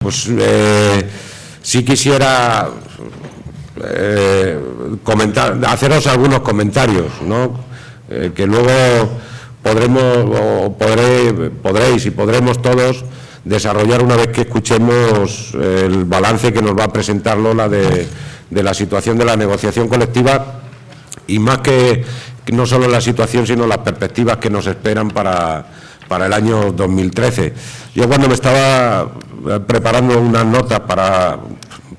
Pues sí quisiera haceros algunos comentarios, ¿no? Que luego podremos todos desarrollar una vez que escuchemos el balance que nos va a presentar Lola de la situación de la negociación colectiva, y más que no solo la situación, sino las perspectivas que nos esperan para el año 2013. Yo, cuando me estaba preparando unas notas para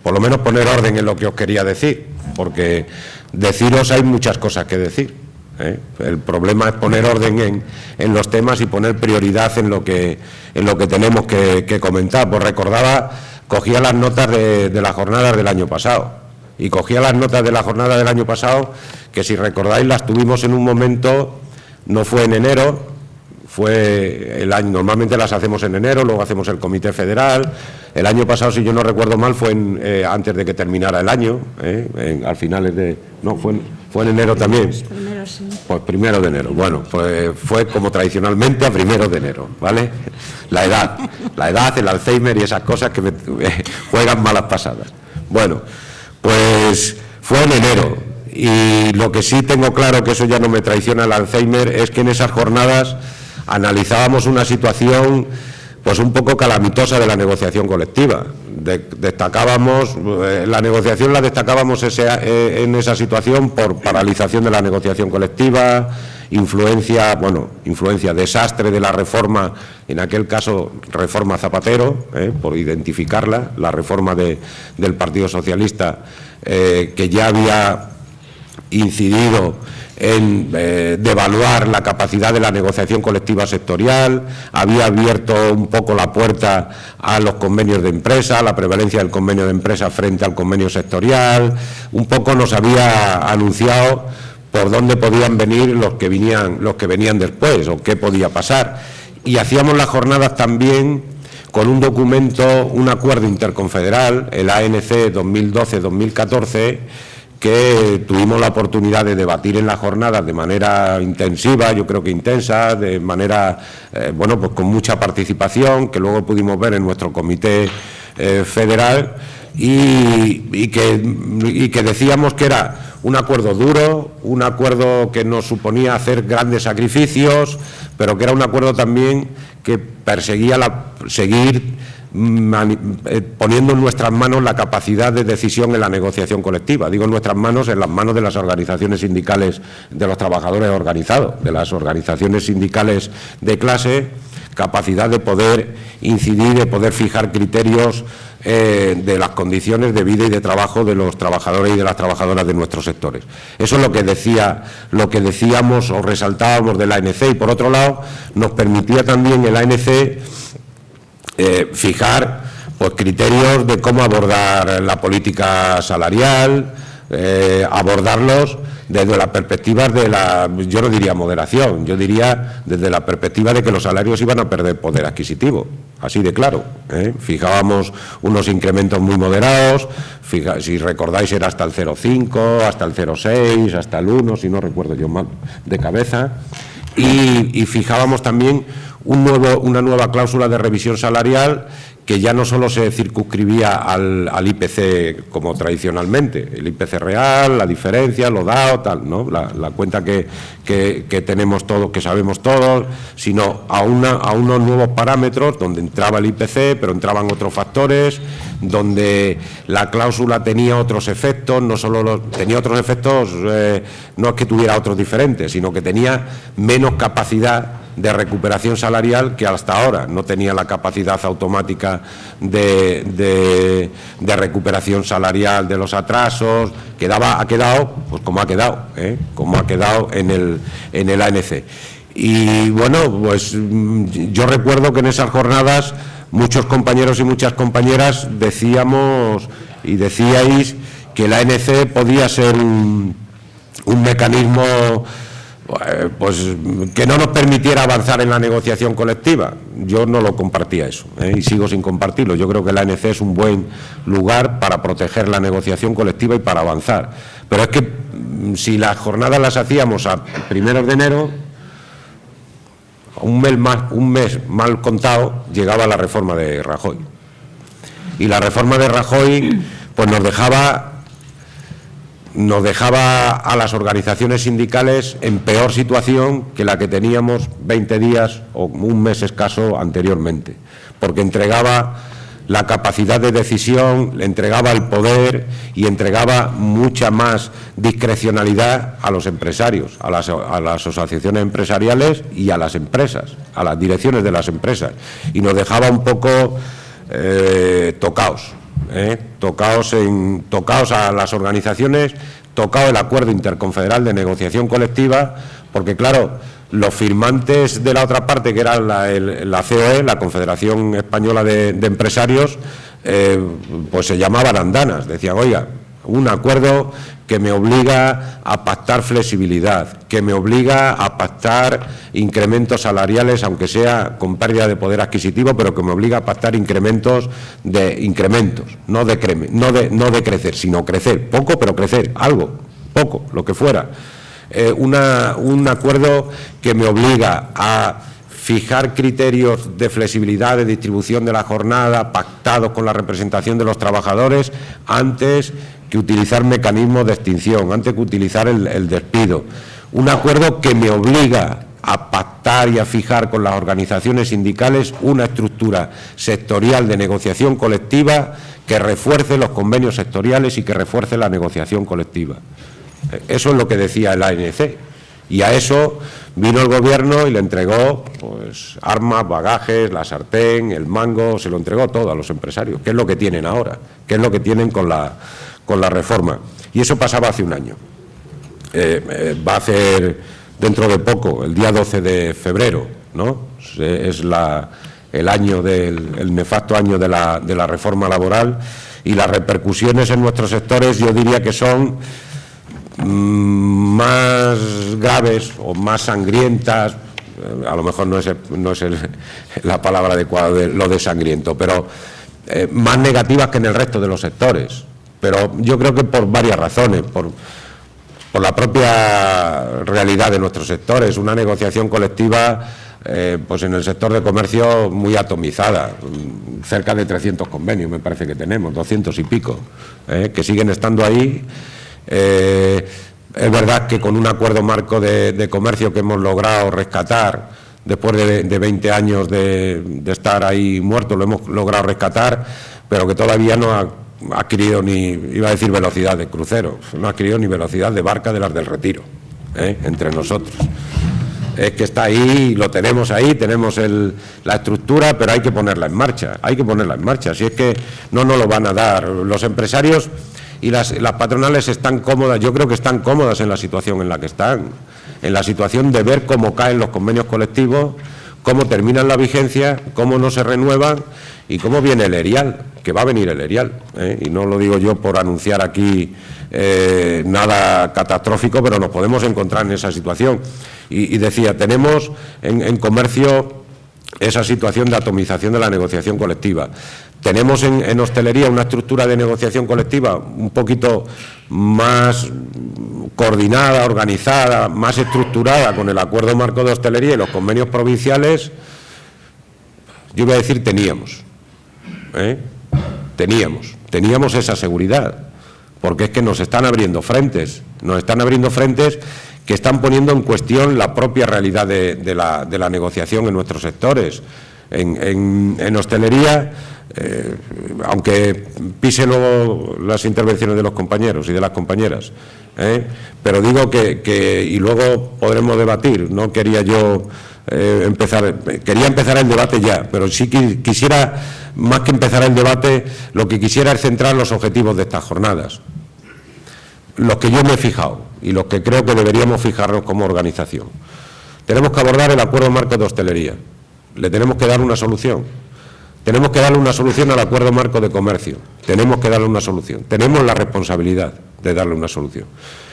por lo menos poner orden en lo que os quería decir, porque deciros hay muchas cosas que decir, ¿eh? El problema es poner orden en los temas y poner prioridad en lo que tenemos que comentar. Pues cogía las notas de las jornadas del año pasado, y cogía las notas de la jornada del año pasado, que si recordáis las tuvimos en un momento, no fue en enero, fue el año, normalmente las hacemos en enero, luego hacemos el Comité Federal. El año pasado, si yo no recuerdo mal, fue antes de que terminara el año, al finales de... No, fue en enero también. Primero, sí. Pues 1 de enero. Bueno, pues fue como tradicionalmente a 1 de enero, ¿vale? La edad, el Alzheimer y esas cosas que me juegan malas pasadas. Bueno, pues fue en enero, y lo que sí tengo claro, que eso ya no me traiciona el Alzheimer, es que en esas jornadas analizábamos una situación pues un poco calamitosa de la negociación colectiva. Destacábamos, la negociación la destacábamos en esa situación por paralización de la negociación colectiva, influencia, desastre de la reforma, en aquel caso reforma Zapatero, por identificarla, la reforma del Partido Socialista, que ya había incidido en devaluar la capacidad de la negociación colectiva sectorial, había abierto un poco la puerta a los convenios de empresa, a la prevalencia del convenio de empresa frente al convenio sectorial, un poco nos había anunciado por dónde podían venir los que venían después, o qué podía pasar. Y hacíamos las jornadas también con un documento, un acuerdo interconfederal, el ANC 2012-2014, que tuvimos la oportunidad de debatir en las jornadas de manera intensiva, yo creo que intensa, de manera, pues con mucha participación, que luego pudimos ver en nuestro Comité Federal, y que decíamos que era un acuerdo duro, un acuerdo que nos suponía hacer grandes sacrificios, pero que era un acuerdo también que perseguía seguir poniendo en nuestras manos la capacidad de decisión en la negociación colectiva. Digo en nuestras manos, en las manos de las organizaciones sindicales, de los trabajadores organizados, de las organizaciones sindicales de clase, capacidad de poder incidir, de poder fijar criterios de las condiciones de vida y de trabajo de los trabajadores y de las trabajadoras de nuestros sectores. Eso es lo que decíamos o resaltábamos del ANC, y por otro lado nos permitía también el ANC fijar pues criterios de cómo abordar la política salarial, abordarlos desde las perspectivas de yo no diría moderación, yo diría desde la perspectiva de que los salarios iban a perder poder adquisitivo, así de claro, Fijábamos unos incrementos muy moderados, si recordáis era hasta el 0,5, hasta el 0,6, hasta el 1, si no recuerdo yo mal de cabeza, y fijábamos también una nueva cláusula de revisión salarial que ya no solo se circunscribía al IPC como tradicionalmente, el IPC real, la diferencia, lo dado, tal, ¿no? La cuenta que tenemos todos, que sabemos todos, sino a unos nuevos parámetros donde entraba el IPC, pero entraban otros factores, donde la cláusula tenía otros efectos, no solo tenía otros efectos, no es que tuviera otros diferentes, sino que tenía menos capacidad de recuperación salarial que hasta ahora. No tenía la capacidad automática de recuperación salarial de los atrasos, ha quedado pues como ha quedado, en el ANC. Y bueno, pues yo recuerdo que en esas jornadas muchos compañeros y muchas compañeras decíamos y decíais que el ANC podía ser un mecanismo pues que no nos permitiera avanzar en la negociación colectiva. Yo no lo compartía eso, y sigo sin compartirlo. Yo creo que la ANC es un buen lugar para proteger la negociación colectiva y para avanzar. Pero es que si las jornadas las hacíamos a 1 de enero, un mes mal contado, llegaba la reforma de Rajoy. Y la reforma de Rajoy pues nos dejaba a las organizaciones sindicales en peor situación que la que teníamos 20 días o un mes escaso anteriormente, porque entregaba la capacidad de decisión, le entregaba el poder y entregaba mucha más discrecionalidad a los empresarios, a las asociaciones empresariales y a las empresas, a las direcciones de las empresas, y nos dejaba un poco tocaos a las organizaciones, tocado el acuerdo interconfederal de negociación colectiva, porque claro, los firmantes de la otra parte, que era la COE, la Confederación Española de Empresarios, pues se llamaban andanas, decían, oiga, un acuerdo que me obliga a pactar flexibilidad, que me obliga a pactar incrementos salariales, aunque sea con pérdida de poder adquisitivo, pero que me obliga a pactar incrementos, no de crecer, sino crecer, poco, pero crecer, algo, poco, lo que fuera. Un acuerdo que me obliga a fijar criterios de flexibilidad, de distribución de la jornada, pactados con la representación de los trabajadores, antes que utilizar mecanismos de extinción, antes que utilizar el despido. Un acuerdo que me obliga a pactar y a fijar con las organizaciones sindicales una estructura sectorial de negociación colectiva que refuerce los convenios sectoriales y que refuerce la negociación colectiva. Eso es lo que decía el ANC, y a eso vino el Gobierno y le entregó pues armas, bagajes, la sartén, el mango, se lo entregó todo a los empresarios. ¿Qué es lo que tienen ahora? ¿Qué es lo que tienen con la reforma? Y eso pasaba hace un año. Va a hacer dentro de poco, el día 12 de febrero, ¿no? Es el nefasto año de la reforma laboral, y las repercusiones en nuestros sectores yo diría que son más graves o más sangrientas, a lo mejor no es la palabra adecuada lo de sangriento, pero más negativas que en el resto de los sectores. Pero yo creo que por varias razones, por la propia realidad de nuestros sectores, una negociación colectiva pues en el sector de comercio muy atomizada, cerca de 300 convenios me parece que tenemos, 200 y pico, que siguen estando ahí. Es verdad que con un acuerdo marco de comercio que hemos logrado rescatar, después de 20 años de estar ahí muertos, lo hemos logrado rescatar, pero que todavía no ha adquirido ni, iba a decir velocidad de crucero, no ha adquirido ni velocidad de barca de las del Retiro, entre nosotros. Es que está ahí, lo tenemos ahí, tenemos la estructura, pero hay que ponerla en marcha, si es que no nos lo van a dar. Los empresarios y las patronales están cómodas, yo creo que están cómodas en la situación en la que están, en la situación de ver cómo caen los convenios colectivos, cómo terminan la vigencia, cómo no se renuevan y cómo viene el ERIAL, que va a venir el ERIAL, y no lo digo yo por anunciar aquí nada catastrófico, pero nos podemos encontrar en esa situación. Y decía, tenemos en comercio esa situación de atomización de la negociación colectiva. Tenemos en hostelería una estructura de negociación colectiva un poquito más coordinada, organizada, más estructurada con el acuerdo marco de hostelería y los convenios provinciales. Yo iba a decir teníamos esa seguridad, porque es que nos están abriendo frentes que están poniendo en cuestión la propia realidad de la negociación en nuestros sectores. En hostelería, aunque pise luego las intervenciones de los compañeros y de las compañeras, pero digo y luego podremos debatir, no quería yo quería empezar el debate ya, pero sí quisiera, más que empezar el debate, lo que quisiera es centrar los objetivos de estas jornadas, los que yo me he fijado y los que creo que deberíamos fijarnos como organización. Tenemos que abordar el acuerdo marco de hostelería, le tenemos que dar una solución. Tenemos que darle una solución al acuerdo marco de comercio, tenemos que darle una solución, tenemos la responsabilidad de darle una solución.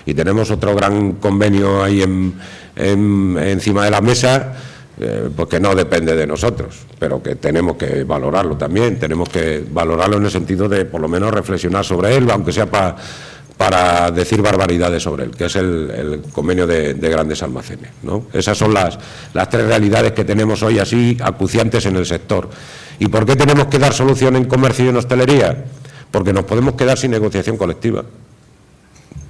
Y tenemos otro gran convenio ahí encima de la mesa, pues que no depende de nosotros, pero que tenemos que valorarlo también, tenemos que valorarlo en el sentido de por lo menos reflexionar sobre él, aunque sea para para decir barbaridades sobre él, que es el convenio de grandes almacenes, ¿no? Esas son las tres realidades que tenemos hoy así acuciantes en el sector. ¿Y por qué tenemos que dar solución en comercio y en hostelería? Porque nos podemos quedar sin negociación colectiva.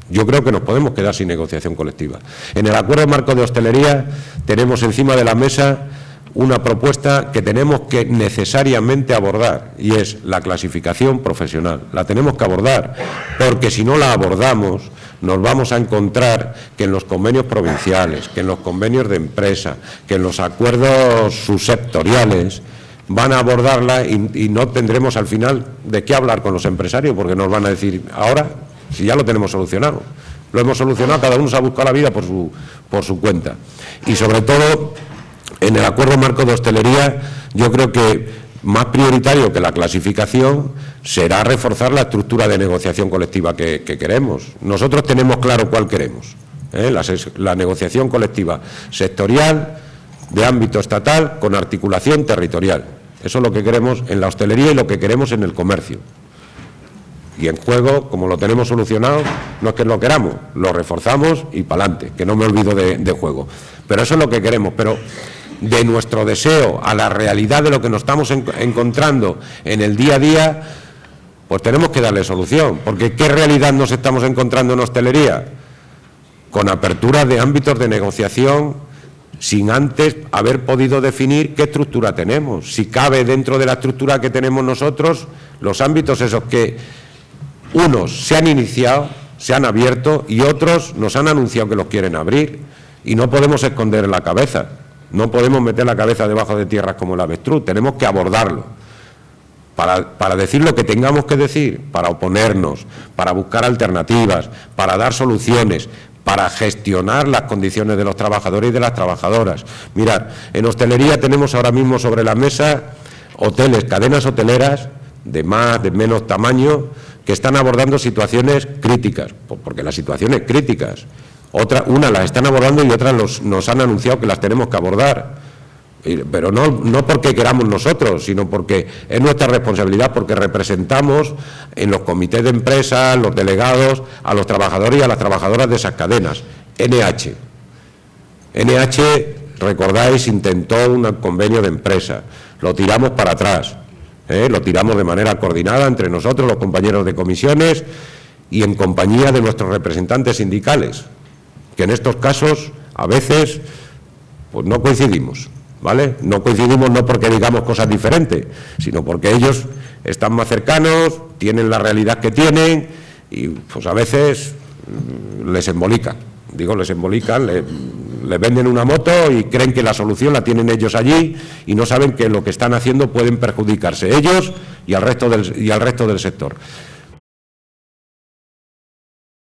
Yo creo que nos podemos quedar sin negociación colectiva. En el acuerdo marco de hostelería tenemos encima de la mesa una propuesta que tenemos que necesariamente abordar, y es la clasificación profesional. La tenemos que abordar, porque si no la abordamos nos vamos a encontrar que en los convenios provinciales, que en los convenios de empresa, que en los acuerdos subsectoriales van a abordarla y no tendremos al final de qué hablar con los empresarios, porque nos van a decir, ahora, si ya lo tenemos solucionado, lo hemos solucionado, cada uno se ha buscado la vida por su cuenta. Y sobre todo, en el acuerdo marco de hostelería, yo creo que más prioritario que la clasificación será reforzar la estructura de negociación colectiva que queremos. Nosotros tenemos claro cuál queremos, la negociación colectiva sectorial, de ámbito estatal, con articulación territorial. Eso es lo que queremos en la hostelería y lo que queremos en el comercio. Y en juego, como lo tenemos solucionado, no es que lo queramos, lo reforzamos y para adelante, que no me olvido de juego. Pero eso es lo que queremos, pero de nuestro deseo a la realidad de lo que nos estamos encontrando en el día a día, pues tenemos que darle solución, porque ¿qué realidad nos estamos encontrando en hostelería? Con apertura de ámbitos de negociación sin antes haber podido definir qué estructura tenemos, si cabe dentro de la estructura que tenemos nosotros, los ámbitos esos que unos se han iniciado, se han abierto y otros nos han anunciado que los quieren abrir, y no podemos esconder la cabeza. No podemos meter la cabeza debajo de tierras como el avestruz, tenemos que abordarlo para decir lo que tengamos que decir, para oponernos, para buscar alternativas, para dar soluciones, para gestionar las condiciones de los trabajadores y de las trabajadoras. Mirad, en hostelería tenemos ahora mismo sobre la mesa hoteles, cadenas hoteleras de más, de menos tamaño, que están abordando situaciones críticas, porque las situaciones críticas, una las están abordando y otras nos han anunciado que las tenemos que abordar, pero no porque queramos nosotros, sino porque es nuestra responsabilidad, porque representamos en los comités de empresa, los delegados, a los trabajadores y a las trabajadoras de esas cadenas. NH, recordáis, intentó un convenio de empresa, lo tiramos para atrás, lo tiramos de manera coordinada entre nosotros, los compañeros de comisiones, y en compañía de nuestros representantes sindicales, que en estos casos a veces pues no coincidimos, ¿vale? No coincidimos no porque digamos cosas diferentes, sino porque ellos están más cercanos, tienen la realidad que tienen y pues a veces les embolican. Digo, les embolican, les venden una moto y creen que la solución la tienen ellos allí y no saben que lo que están haciendo pueden perjudicarse ellos y al resto del sector.